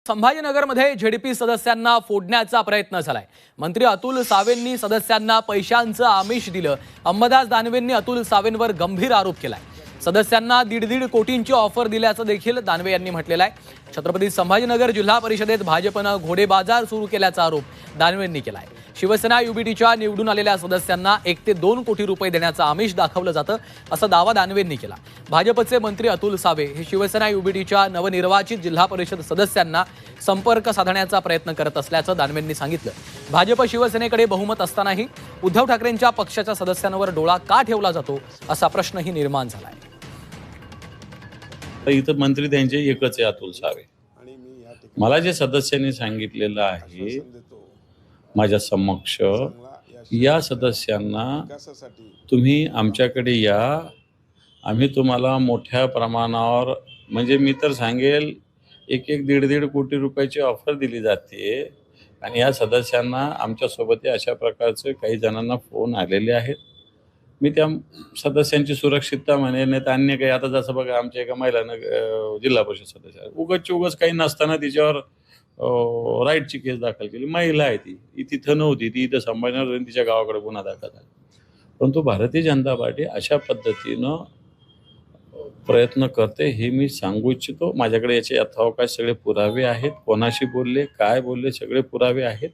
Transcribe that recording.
संभाजीनगरमध्ये ZP सदस्यांना फोडण्याचा प्रयत्न झालाय। मंत्री अतुल सावेंनी सदस्यांना पैशांचं आमिष दिलं। अंबादास दानवेंनी अतुल सावेंवर गंभीर आरोप केलाय। सदस्यांना 1.5 कोटींची ऑफर दिल्याचं देखील दानवे यांनी म्हटलेलं आहे। छत्रपती संभाजीनगर जिल्हा परिषदेत भाजपनं घोडेबाजार सुरू केल्याचा आरोप दानवेंनी केलाय। शिवसेना युबीटीच्या निवडून आलेल्या सदस्यांना 1 ते 2 कोटी रुपये देण्याचं आमिष दाखवलं जातं असा दावा दानवेंनी केला। भाजपचे मंत्री अतुल सावे हे शिवसेना युबीटीच्या नवनिर्वाचित जिल्हा परिषद सदस्यांना संपर्क साधण्याचा प्रयत्न करत असल्याचं दानवेंनी सांगितलं। भाजप शिवसेनेकडे बहुमत असतानाही उद्धव ठाकरेंच्या पक्षाच्या सदस्यांवर डोळा का ठेवला जातो असा प्रश्नही निर्माण झालाय। इथं मंत्री त्यांचे एकच आहे, अतुल सावे। मला जे सदस्यांनी सांगितलेलं आहे माझ्या समक्ष, या सदस्यांना तुम्ही आमच्याकडे या, आम्ही तुम्हाला मोठ्या प्रमाणावर, म्हणजे मी तर सांगेल 1-1.5 कोटी रुपयाची ऑफर दिली जाते आणि या सदस्यांना आमच्यासोबत अशा प्रकारचे काही जणांना फोन आलेले आहेत। मी त्या सदस्यांची सुरक्षितता म्हणेल, नाही तर अन्य काही। आता जसं बघा, आमच्या एका महिलानं जिल्हा परिषद सदस्य उगाच काही नसताना तिच्यावर राईटची केस दाखल केली। महिला आहे, ती तिथं नव्हती, ती इथं संभाजीनगर तिच्या गावाकडे गुन्हा दाखल झाला। परंतु भारतीय जनता पार्टी अशा पद्धतीनं प्रयत्न करते हे मी सांगू इच्छितो। माझ्याकडे याचे यथावकाश सगळे पुरावे आहेत, कोणाशी बोलले, काय बोलले, सगळे पुरावे आहेत।